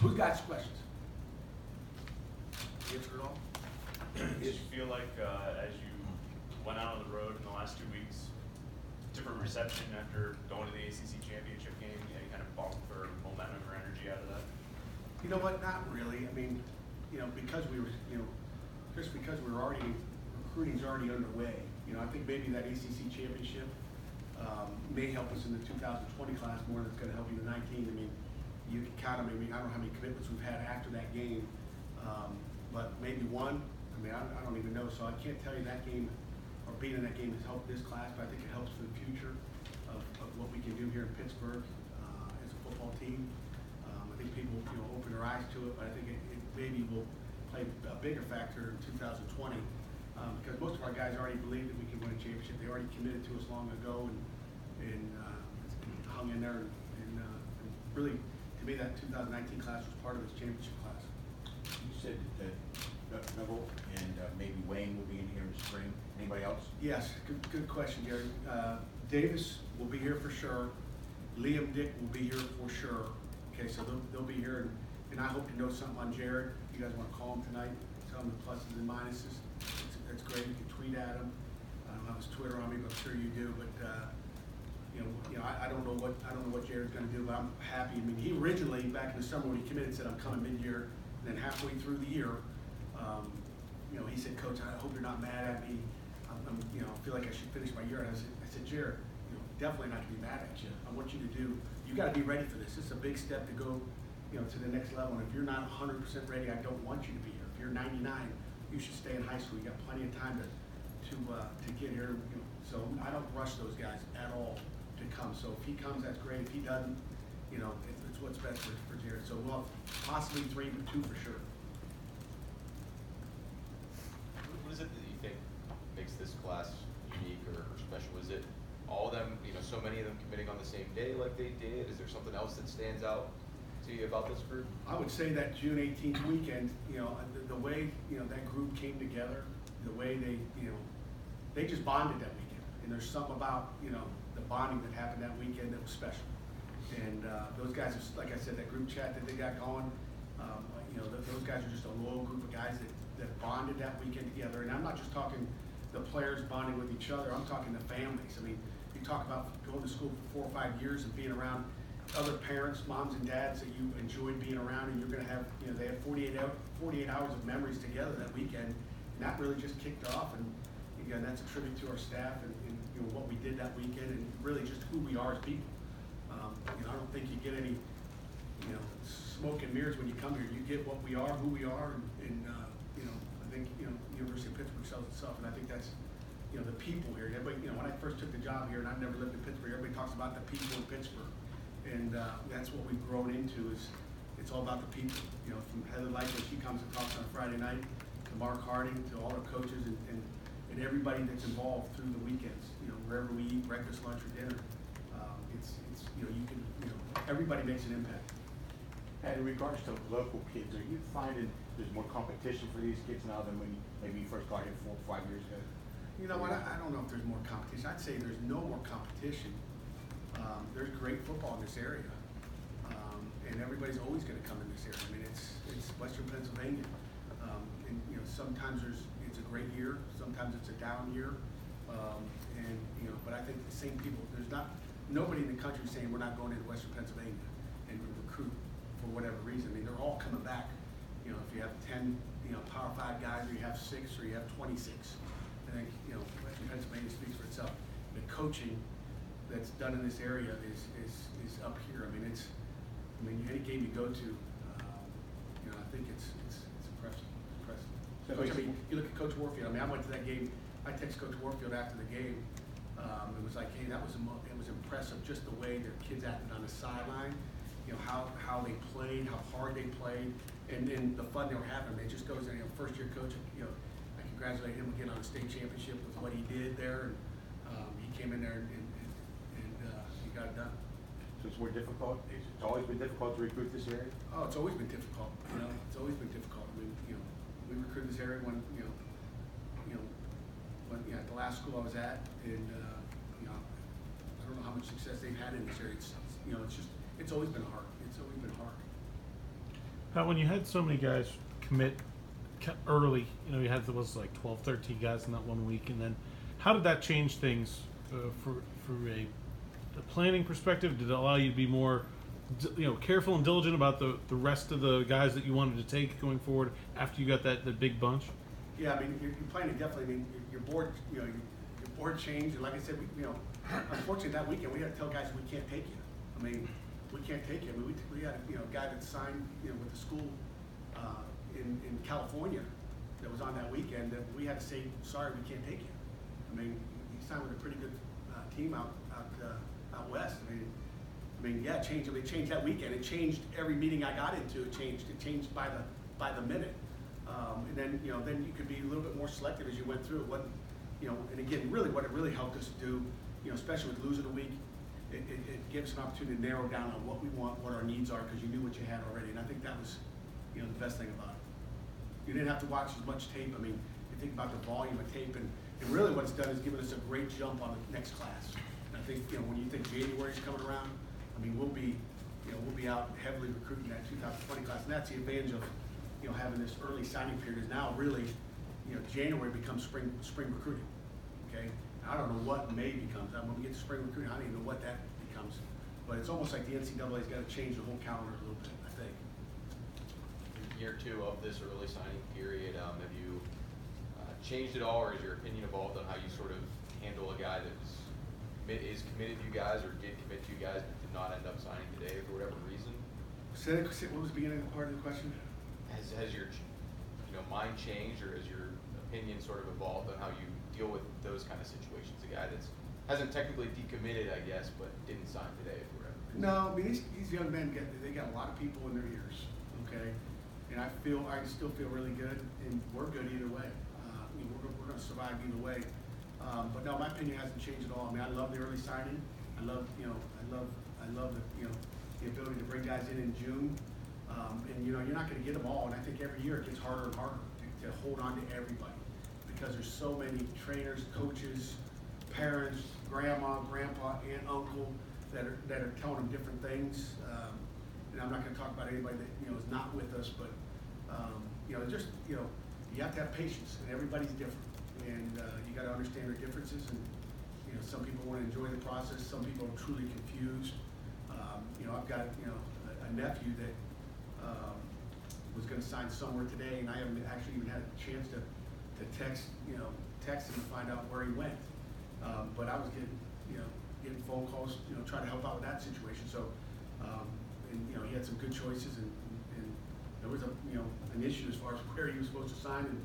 Who's got questions? Answer it all? Did you feel like as you went out on the road in the last 2 weeks, different reception after going to the ACC championship game, any kind of bump or momentum or energy out of that? You know what? Not really. I mean, because we were, just because we were already recruiting's already underway. I think maybe that ACC championship may help us in the 2020 class more than it's going to help you in the 19. I mean, you can count them. I mean, I don't know how many commitments we've had after that game, but maybe one. I mean, I don't even know, so I can't tell you that game or being in that game has helped this class, but I think it helps for the future of what we can do here in Pittsburgh as a football team. I think people, open their eyes to it, but I think it maybe will play a bigger factor in 2020 because most of our guys already believe that we can win a championship. They already committed to us long ago and hung in there. And really, to me, that 2019 class was part of this championship class. You said that Neville and maybe Wayne will be in here in the spring. Anybody else? Yes, good question, Gary. Davis will be here for sure. Liam Dick will be here for sure. Okay, so they'll be here, and I hope you know something on Jared. If you guys want to call him tonight, tell him the pluses and minuses. That's great. You can tweet at him. I don't have his Twitter on me, but I'm sure you do. But I don't know what Jared's going to do, but I'm happy. I mean, he originally back in the summer when he committed said I'm coming mid-year, and then halfway through the year, he said, Coach, I hope you're not mad at me. I feel like I should finish my year. And I said, Jared, definitely not going to be mad at you. I want you to you got to be ready for this. This is a big step to go, to the next level. And if you're not 100% ready, I don't want you to be here. If you're 99, you should stay in high school. You got plenty of time to get here. So I don't rush those guys at all to come. So if he comes, that's great. If he doesn't, it's what's best for Jared. So we'll have possibly 3, but 2 for sure. What is it that you think makes this class unique or special? Is it all of them, so many of them committing on the same day like they did? Is there something else that stands out to you about this group? I would say that June 18th weekend, the way, that group came together, the way they just bonded that weekend. And there's something about, the bonding that happened that weekend that was special. And those guys, like I said, that group chat that they got going, those guys are just a loyal group of guys that bonded that weekend together. And I'm not just talking the players bonding with each other, I'm talking the families. I mean, you talk about going to school for 4 or 5 years and being around other parents, moms and dads that you enjoyed being around, and you're going to have, they have 48 hours of memories together that weekend, and that really just kicked off. And again, that's a tribute to our staff and what we did that weekend, and really just who we are as people. I don't think you get any, smoke and mirrors when you come here. You get what we are, who we are, and I think University of Pittsburgh sells itself, and I think that's the people here. Everybody, when I first took the job here, and I've never lived in Pittsburgh, everybody talks about the people in Pittsburgh. And that's what we've grown into is it's all about the people. From Heather Light when she comes and talks on Friday night, to Mark Harding, to all our coaches and everybody that's involved through the weekends. Wherever we eat breakfast, lunch, or dinner, everybody makes an impact. And in regards to local kids, are you finding there's more competition for these kids now than when maybe you first got here 4 or 5 years ago? You know what? I don't know if there's more competition. I'd say there's no more competition. There's great football in this area, and everybody's always going to come in this area. I mean, it's Western Pennsylvania, and sometimes it's a great year, sometimes it's a down year, but I think the same people. There's nobody in the country saying we're not going into Western Pennsylvania and recruit for whatever reason. I mean, they're all coming back. If you have 10, Power 5 guys, or you have 6, or you have 26, I think Western Pennsylvania speaks for itself. The coaching that's done in this area is up here. I mean, any game you go to, I think it's impressive. So, Coach, you look at Coach Warfield. I went to that game. I texted Coach Warfield after the game. It was like, hey, it was impressive just the way their kids acted on the sideline. How they played, how hard they played, and the fun they were having. It just goes, first year coach. I congratulate him again on the state championship with what he did there. And he came in there and he got it done. So it's more difficult? It's always been difficult to recruit this area? Oh, it's always been difficult. It's always been difficult. I mean, we recruited this area when at the last school I was at, and I don't know how much success they've had in this area. It's always been hard. It's always been hard. Pat, when you had so many guys commit early, you had was like 12, 13 guys in that 1 week, and then how did that change things for a planning perspective? Did it allow you to be more careful and diligent about the rest of the guys that you wanted to take going forward after you got that big bunch? Yeah, I mean, your planning definitely. I mean, your board, your board changed, and like I said, unfortunately that weekend we had to tell guys we can't take you. I mean, we can't take you. I mean, we had a guy that signed with the school in California that was on that weekend that we had to say sorry, we can't take you. I mean, he signed with a pretty good team out west. I mean, yeah, it changed. It changed that weekend. It changed every meeting I got into. It changed by the minute. And then then you could be a little bit more selective as you went through. It wasn't, and again, really, what it really helped us do, especially with losing a week, it gives us an opportunity to narrow down on what we want, what our needs are, because you knew what you had already. And I think that was, the best thing about it. You didn't have to watch as much tape. I mean, you think about the volume of tape, and really what it's done is given us a great jump on the next class. And I think, when you think January's coming around, I mean, we'll be out heavily recruiting that 2020 class, and that's the advantage of, having this early signing period. Is now really, January becomes spring recruiting. Okay, I don't know what May becomes. When we get to spring recruiting, I don't even know what that becomes. But it's almost like the NCAA's got to change the whole calendar a little bit, I think. Year 2 of this early signing period, have you changed at all, or has your opinion evolved on how you sort of handle a guy that is committed to you guys, or did commit to you guys, but did not end up signing today for whatever reason? What was the beginning part of the question? Has your mind changed, or has your opinion sort of evolved on how you deal with those kind of situations? A guy that hasn't technically decommitted, I guess, but didn't sign today for whatever reason. No, I mean, these young men got a lot of people in their ears. Okay, and I still feel really good, and we're good either way. We're going to survive either way. But no, my opinion hasn't changed at all. I mean, I love the early signing. I love the ability to bring guys in June. And you're not going to get them all. And I think every year it gets harder and harder to hold on to everybody, because there's so many trainers, coaches, parents, grandma, grandpa, aunt, uncle that are telling them different things. And I'm not going to talk about anybody that is not with us, but you have to have patience, and everybody's different, and you got to understand their differences. And some people want to enjoy the process, some people are truly confused. I've got a nephew that was going to sign somewhere today, and I haven't actually even had a chance to text him to find out where he went. But I was getting phone calls, trying to help out with that situation. So, and he had some good choices, and there was an issue as far as where he was supposed to sign, and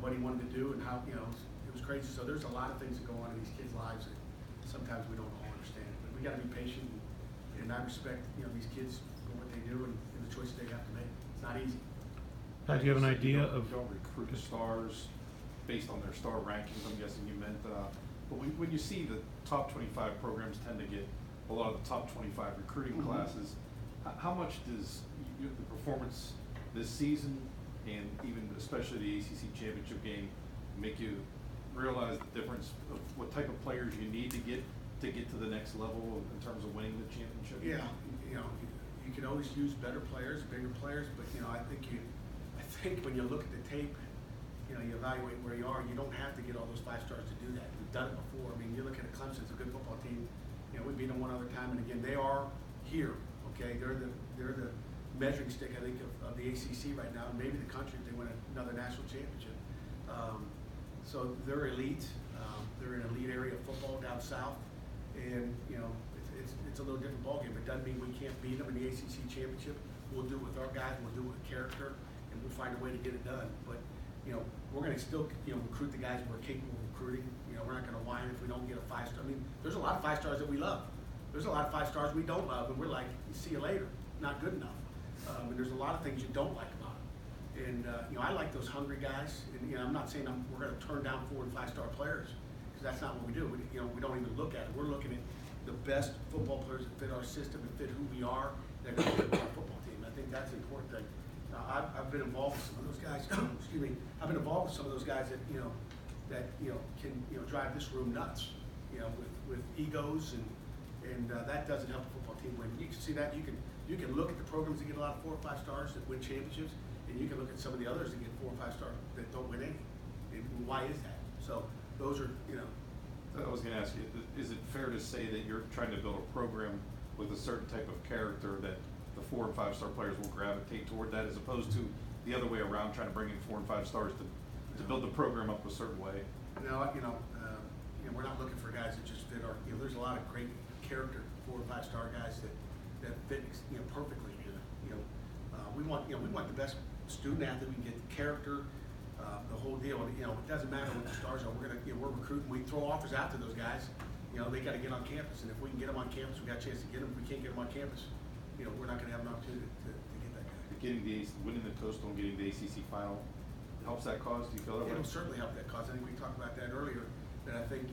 what he wanted to do, and how it was crazy. So there's a lot of things that go on in these kids' lives that sometimes we don't all understand. But we got to be patient, and I respect these kids for what they do and the choices they have to make. It's not easy. Pat, do you have an idea of? You don't recruit stars based on their star rankings, I'm guessing you meant. But when you see the top 25 programs tend to get a lot of the top 25 recruiting classes, how much does the performance this season, and even especially the ACC championship game, make you realize the difference of what type of players you need to get to the next level in terms of winning the championship? Yeah, you can always use better players, bigger players, but I think when you look at the tape, you evaluate where you are. You don't have to get all those 5 stars to do that. We've done it before. I mean, you look at Clemson; it's a good football team. We beat them one other time, and again, they are here. Okay, they're the measuring stick, I think, of the ACC right now, and maybe the country if they win another national championship. So they're elite. They're in an elite area of football down south, and it's a little different ballgame. It doesn't mean we can't beat them in the ACC championship. We'll do it with our guys. We'll do it with character, and we'll find a way to get it done. But we're going to still recruit the guys we're capable of recruiting. We're not going to whine if we don't get a 5-star. I mean, there's a lot of 5 stars that we love. There's a lot of 5 stars we don't love, and we're like, see you later. Not good enough. And there's a lot of things you don't like about it. And I like those hungry guys. And I'm not saying we're going to turn down 4- and 5-star players, because that's not what we do. We don't even look at it. We're looking at the best football players that fit our system and fit who we are, that can fit our football team. I think that's the important thing. I've been involved with some of those guys. Excuse me. I've been involved with some of those guys that can drive this room nuts. With egos, and that doesn't help a football team win. You can see that. You You can look at the programs that get a lot of 4 or 5 stars that win championships, and you can look at some of the others that get 4 or 5 stars that don't win any. And why is that? So those are, you know. I was gonna ask you, is it fair to say that you're trying to build a program with a certain type of character that the 4 and 5 star players will gravitate toward that, as opposed to the other way around, trying to bring in 4 and 5 stars to build the program up a certain way? No, we're not looking for guys that just fit our, there's a lot of great character 4 or 5 star guys that fit, perfectly here. We want the best student athlete. We can get character, the whole deal. And, it doesn't matter what the stars are. We're recruiting. We throw offers out to those guys. They got to get on campus. And if we can get them on campus, we got a chance to get them. If we can't get them on campus, we're not going to have an opportunity to get that guy. Winning the Coastal and getting the ACC final helps that cause? Do you feel that way? It'll certainly help that cause. I think we talked about that earlier. That I think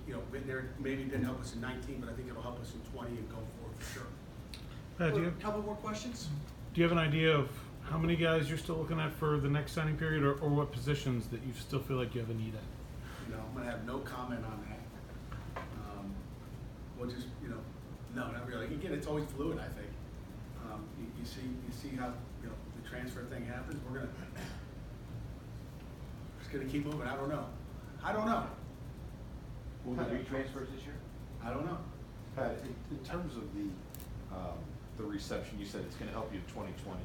maybe it didn't help us in 19, but I think it'll help us in 20 and go forward for sure. Pat, do you A couple more questions? have an idea of how many guys you're still looking at for the next signing period, or what positions that you still feel like you have a need at? I'm going to have no comment on that. We'll just, no, not really. Again, it's always fluid, I think. You see how, the transfer thing happens. We're just going to keep moving. I don't know. Will there be transfers this year? I don't know. Pat, in terms of the reception, you said it's gonna help you in 2020.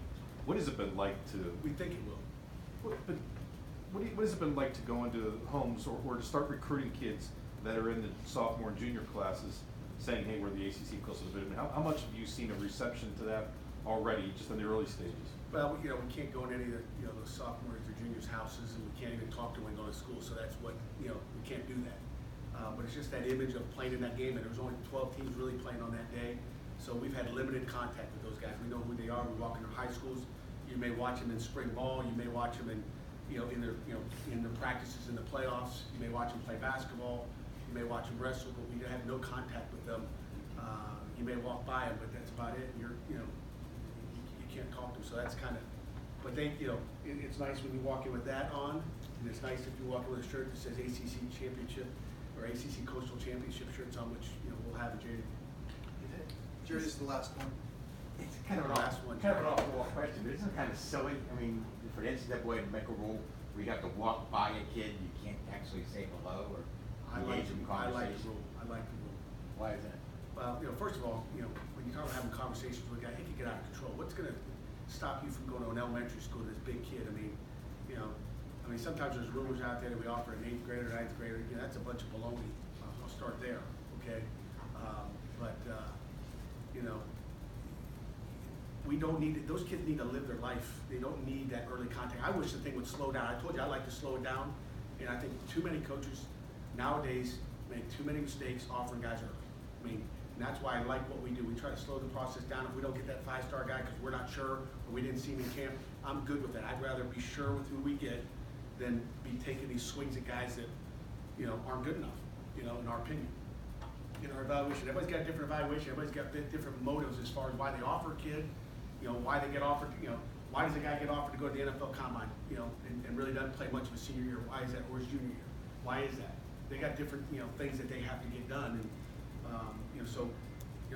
What has it been like to? We think it will. What has it been like to go into homes or to start recruiting kids that are in the sophomore and junior classes, saying, hey, we're the ACC close to the bid? How much have you seen a reception to that already, just in the early stages? Well, we can't go in any of the, those sophomores or juniors' houses, and we can't even talk to them when we go to school. So that's what, we can't do that. But it's just that image of playing in that game, and there was only 12 teams really playing on that day. So we've had limited contact with those guys. We know who they are. We walk in their high schools. You may watch them in spring ball. You may watch them in, in their practices in the playoffs. You may watch them play basketball. You may watch them wrestle, but we have no contact with them. You may walk by them, but that's about it. You can't talk to them. So that's kind of, but they, it's nice when you walk in with that on, and it's nice if you walk in with a shirt that says ACC Championship or ACC Coastal Championship shirts on, which we'll have a Jared. Jared is the last one. It's kind of an off-the-wall question, but isn't it kind of silly? I mean, for the NCAA to make a rule where you have to walk by a kid, you can't actually say hello or engage in conversation. I like the rule. Why is that? Well, first of all, when you talk about having conversations with a guy, he can get out of control. What's going to stop you from going to an elementary school to this big kid? I mean, sometimes there's rumors out there that we offer an 8th grader, 9th grader. That's a bunch of baloney. I'll start there, okay? We don't need it. Those kids need to live their life. They don't need that early contact. I wish the thing would slow down. I told you I like to slow it down, and I think too many coaches nowadays make too many mistakes offering guys early. And that's why I like what we do. We try to slow the process down. If we don't get that 5-star guy because we're not sure or we didn't see him in camp, I'm good with that. I'd rather be sure with who we get than be taking these swings at guys that aren't good enough, in our opinion. Our evaluation, everybody's got a different evaluation. Everybody's got different motives as far as why they offer a kid, why they get offered, why does a guy get offered to go to the NFL Combine, and really doesn't play much of his senior year? Why is that? Or his junior year? Why is that? They got different, things that they have to get done, and so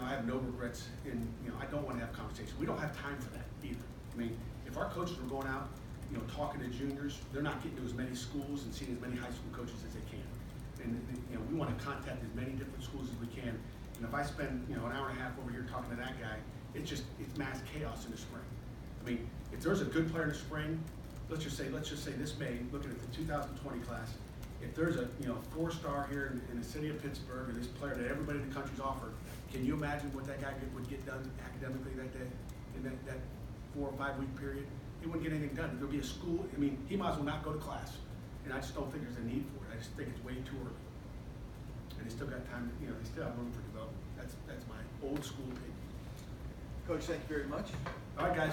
I have no regrets in, I don't want to have conversations. We don't have time for that either. If our coaches were going out, talking to juniors, they're not getting to as many schools and seeing as many high school coaches as they can. And we want to contact as many different schools as we can. And if I spend an hour and a half over here talking to that guy, it's mass chaos in the spring. If there's a good player in the spring, let's just say this May, looking at the 2020 class, if there's a 4-star here in the city of Pittsburgh, or this player that everybody in the country's offered, can you imagine what that guy would get done academically that day in that 4 or 5 week period? He wouldn't get anything done. There'll be a school. He might as well not go to class. And I just don't think there's a need for it. I just think it's way too early. And they still got time. They still have room for development. That's my old school opinion. Coach, thank you very much. All right, guys.